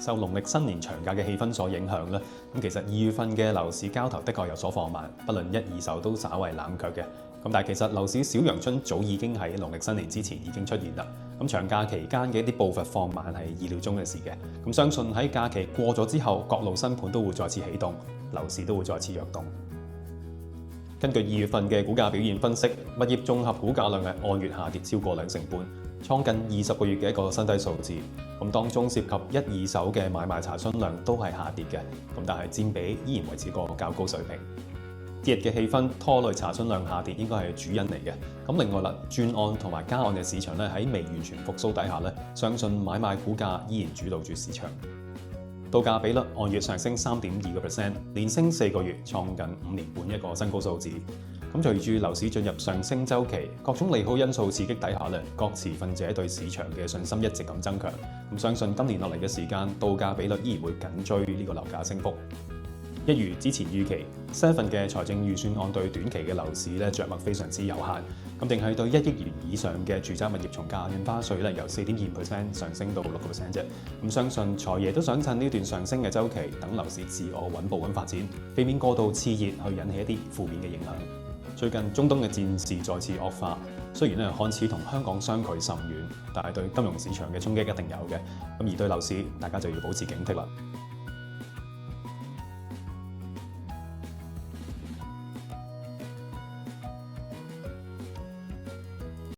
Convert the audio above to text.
受農曆新年長假嘅氣氛所影響咧，咁其實2月份嘅樓市交投的確有所放慢，不論一二手都稍為冷卻嘅。咁但係其實樓市小陽春早已經喺農曆新年之前已經出現啦。咁長假期間嘅一啲步伐放慢係意料中嘅事嘅。咁相信喺假期過咗之後，各路新盤都會再次啟動，樓市都會再次躍動。根據2月份嘅股價表現分析，物業綜合估價量係按月下跌超過2成半，創近20個月嘅一個新低數字。咁當中涉及一二手嘅買賣查詢量都係下跌嘅，咁但係佔比依然維持個較高水平。節日嘅氣氛拖累查詢量下跌，應該係主因嚟嘅。咁另外啦，轉按同埋加按嘅市場咧喺未完全復甦底下咧，相信買賣估價依然主導住市場。到價比率按月上升3.2%，連升4個月，創近5年半一個新高數字。咁隨住樓市進入上升週期，各種利好因素刺激底下咧，各持份者對市場嘅信心一直咁增強。咁相信今年落嚟嘅時間，到價比率依然會緊追呢個樓價升幅。一如之前預期，7份嘅財政預算案對短期嘅樓市咧着墨非常之有限，咁定係對1億元以上嘅住宅物業從價印花稅咧由4.2% 上升到6%啫。咁相信財爺都想趁呢段上升嘅週期，等樓市自我穩步咁發展，避免過度熾熱去引起一啲負面嘅影響。最近中東嘅戰事再次惡化，雖然咧看似同香港相距甚遠，但係對金融市場嘅衝擊一定有嘅。咁而對樓市，大家就要保持警惕啦。